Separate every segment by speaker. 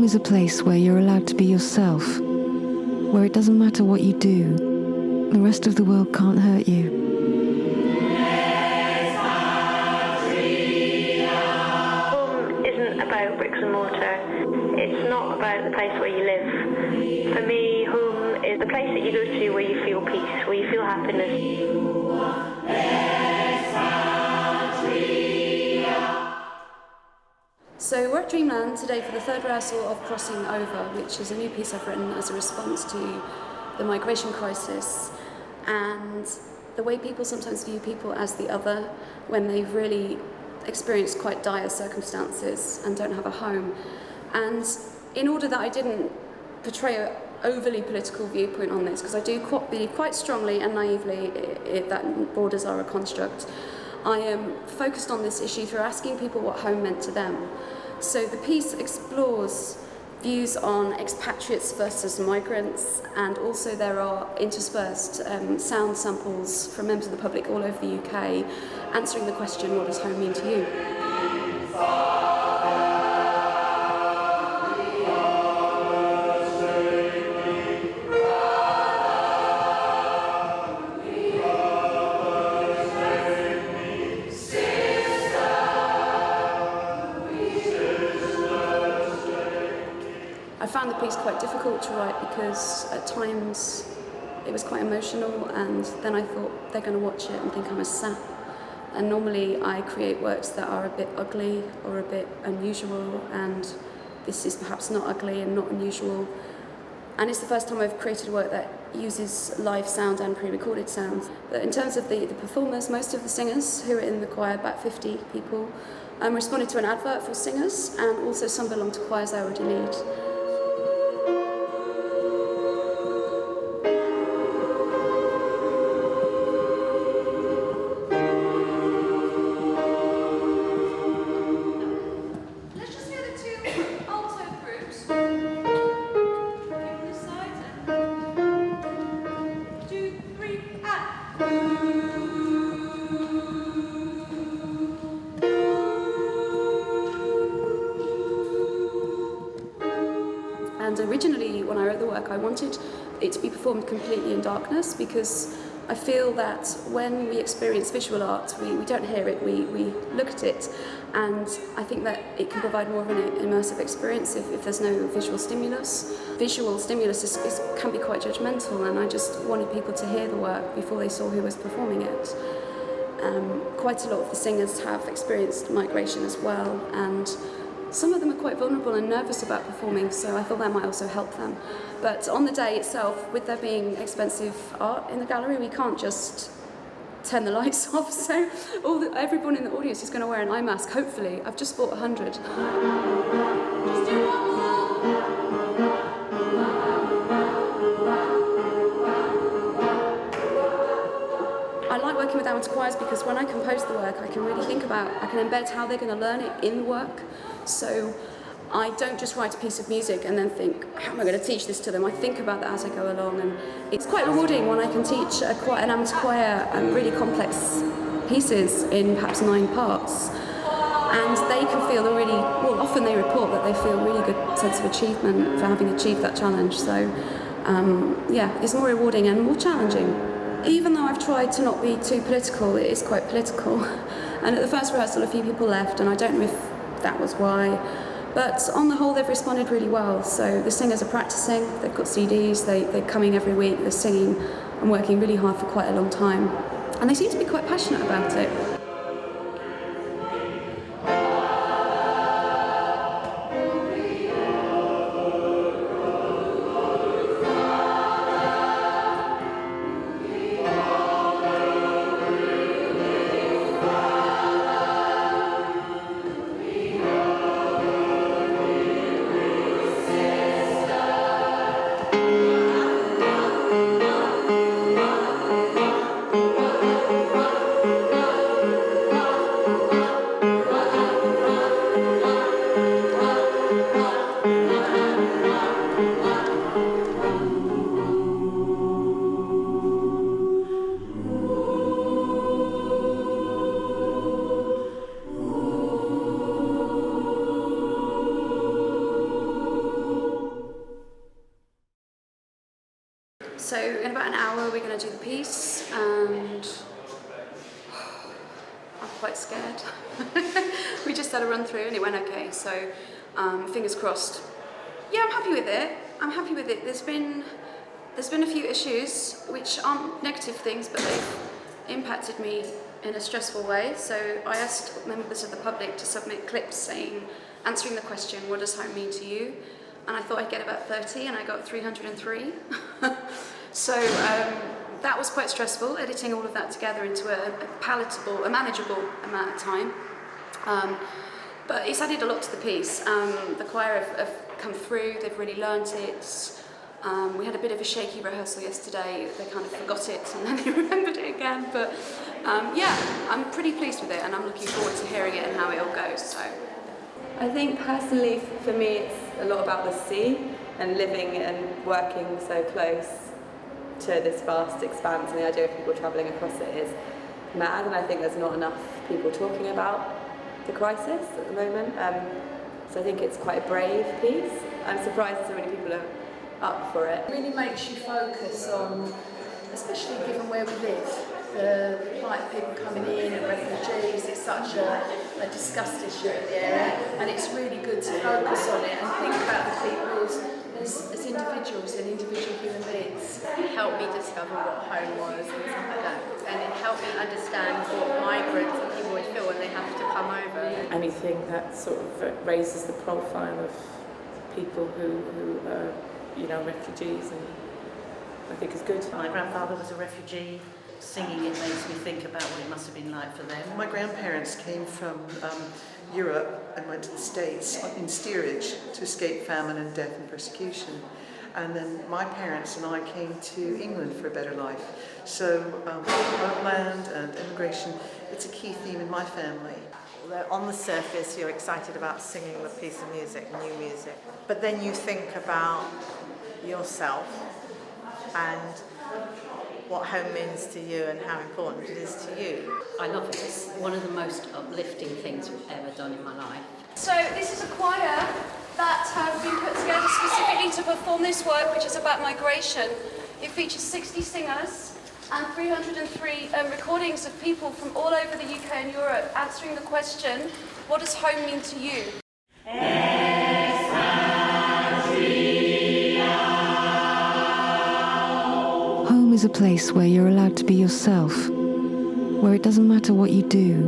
Speaker 1: is a place where you're allowed to be yourself, where it doesn't matter what you do, the rest of the world can't hurt you.
Speaker 2: Home isn't about bricks and mortar. It's not about the place where you live. For me, home is the place that you go to where you feel peace, where you feel happiness.
Speaker 3: So we're at Dreamland today for the third rehearsal of Crossing Over, which is a new piece I've written as a response to the migration crisis and the way people sometimes view people as the other when they've really experienced quite dire circumstances and don't have a home. And in order that I didn't portray an overly political viewpoint on this, because I do believe quite strongly and naively that borders are a construct, I am focused on this issue through asking people what home meant to them. So the piece explores views on expatriates versus migrants, and also there are interspersed sound samples from members of the public all over the UK answering the question, what does home mean to you? I found the piece quite difficult to write because at times it was quite emotional, and then I thought they're going to watch it and think I'm a sap. And normally I create works that are a bit ugly or a bit unusual, and this is perhaps not ugly and not unusual. And it's the first time I've created a work that uses live sound and pre-recorded sound. But in terms of the performers, most of the singers who are in the choir, about 50 people, responded to an advert for singers, and also some belong to choirs I already lead. And originally, when I wrote the work, I wanted it to be performed completely in darkness, because I feel that when we experience visual art, we don't hear it, we look at it, and I think that it can provide more of an immersive experience if there's no visual stimulus. Visual stimulus can be quite judgmental, and I just wanted people to hear the work before they saw who was performing it. Quite a lot of the singers have experienced migration as well, and some of them are quite vulnerable and nervous about performing, so I thought that might also help them. But on the day itself, with there being expensive art in the gallery, we can't just turn the lights off, so everyone in the audience is going to wear an eye mask, hopefully. I've just bought 100. Just do one more. I like working with amateur choirs because when I compose the work, I can really think about, I can embed how they're going to learn it in the work. So I don't just write a piece of music and then think, how am I going to teach this to them? I think about that as I go along, and it's quite rewarding when I can teach an amateur choir really complex pieces in perhaps 9 parts. And they can feel often they report that they feel a really good sense of achievement for having achieved that challenge. So yeah, it's more rewarding and more challenging. Even though I've tried to not be too political, it is quite political. And at the first rehearsal, a few people left, and I don't know if that was why. But on the whole, they've responded really well. So the singers are practicing, they've got CDs, they're coming every week, they're singing and working really hard for quite a long time. And they seem to be quite passionate about it. So in about an hour we're going to do the piece, and I'm quite scared. We just had a run through and it went okay, so fingers crossed. Yeah, I'm happy with it. I'm happy with it. There's been a few issues which aren't negative things, but they've impacted me in a stressful way. So I asked members of the public to submit clips saying, answering the question, what does home mean to you? And I thought I'd get about 30 and I got 303. So that was quite stressful, editing all of that together into a manageable amount of time. But it's added a lot to the piece. The choir have come through, they've really learnt it. We had a bit of a shaky rehearsal yesterday. They kind of forgot it and then they remembered it again. But yeah, I'm pretty pleased with it and I'm looking forward to hearing it and how it all goes. So
Speaker 4: I think personally for me it's a lot about the sea and living and working so close to this vast expanse, and the idea of people travelling across it is mad, and I think there's not enough people talking about the crisis at the moment. So I think it's quite a brave piece. I'm surprised so many people are up for it.
Speaker 5: It really makes you focus on, especially given where we live, the plight of people coming in and refugees. It's such a discussed issue in the area, and it's really good to focus on it and think about the people as individuals and individual human beings.
Speaker 6: It helped me discover what home was and stuff like that, and it helped me understand what migrants and people would feel when they have to come over.
Speaker 7: Anything that sort of raises the profile of people who are, refugees, and I think is good.
Speaker 8: My grandfather was a refugee. Singing it makes me think about what it must have been like for them.
Speaker 9: My grandparents came from Europe and went to the States in steerage to escape famine and death and persecution. And then my parents and I came to England for a better life. So homeland and immigration, it's a key theme in my family.
Speaker 10: On the surface, you're excited about singing the piece of music, new music, but then you think about yourself and what home means to you and how important it is to you.
Speaker 6: I love it. It's one of the most uplifting things we've ever done in my life.
Speaker 3: So this is a choir that have been put together specifically to perform this work, which is about migration. It features 60 singers and 303 recordings of people from all over the UK and Europe answering the question, what does home mean to you?
Speaker 1: Home is a place where you're allowed to be yourself, where it doesn't matter what you do,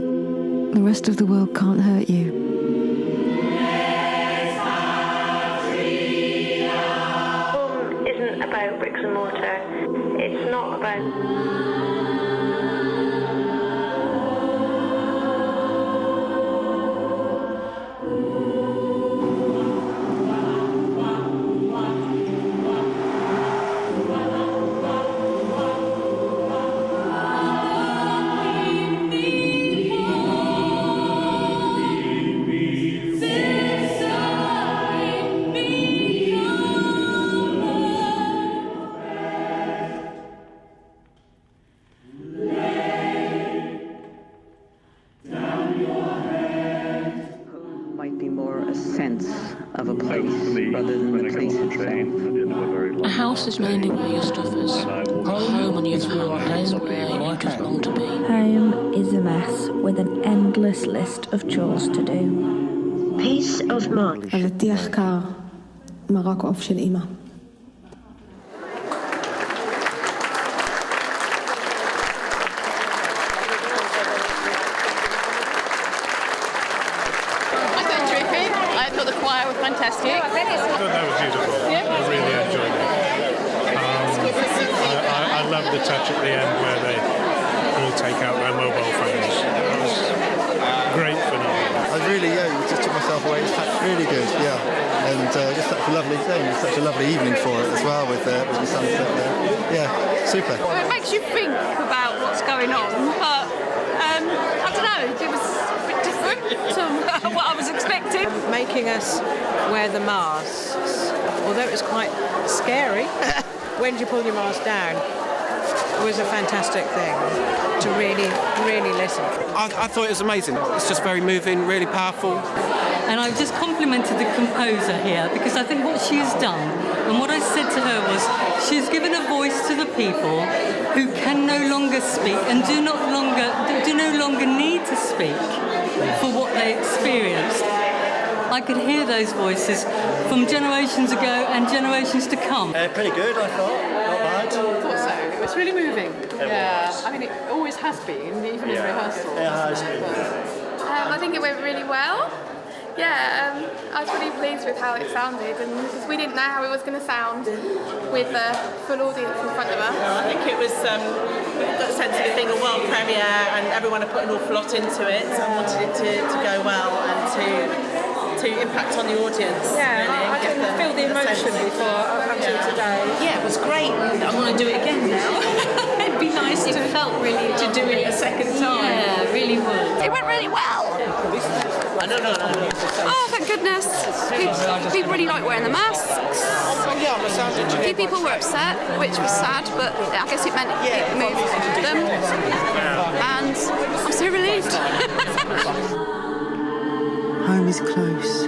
Speaker 1: the rest of the world can't hurt you.
Speaker 2: Home isn't about bricks and mortar. It's not about...
Speaker 11: Of a place rather than the place itself.
Speaker 12: A house is mainly where your stuff is. Home on the other hand is where you just long to be.
Speaker 13: Home is a mess with an endless list of chores to do.
Speaker 14: Peace of mind.
Speaker 15: الارتياح كمراك أفشل إيمة.
Speaker 16: Fantastic. I thought that was beautiful. Yeah. I really enjoyed it. I love the touch at the end where they all take out their mobile phones. It was great phenomenon.
Speaker 17: I really, just took myself away. It's really good, yeah. And just such a lovely thing, such a lovely evening for it as well with the sunset there. Yeah, super.
Speaker 18: Well, it makes you think about what's going on, but I don't know, it was a bit different to what I was expecting.
Speaker 19: Making us wear the masks, although it was quite scary when you pull your mask down, it was a fantastic thing to really listen.
Speaker 20: I thought it was amazing. It's just very moving, really powerful.
Speaker 2: And I've just complimented the composer here because I think what she's done
Speaker 14: And what I said to her was, she's given a voice to the people who can no longer speak and do no longer need to speak for what they experienced. I could hear those voices from generations ago and generations to come.
Speaker 21: Pretty good, I thought. Not bad.
Speaker 22: I thought so. It was really moving.
Speaker 21: It was.
Speaker 22: I mean, it always has been, even in rehearsal.
Speaker 21: It has been.
Speaker 23: I think it went really well. Yeah, I was really pleased with how it sounded, and because we didn't know how it was going to sound with a full audience in front of us.
Speaker 24: I think it was got a sense of it being a world premiere, and everyone had put an awful lot into it and wanted it to go well and to impact on the audience.
Speaker 22: Yeah,
Speaker 24: really,
Speaker 22: I didn't feel the emotion before until today.
Speaker 8: Yeah, it was great. I want to do it again now. It'd be nice to do it a second time. Yeah, really would.
Speaker 23: It went really well. Oh, thank goodness. People really like wearing the masks. A few people were upset, which was sad, but I guess it meant it moved them. And I'm so relieved.
Speaker 1: Home is close.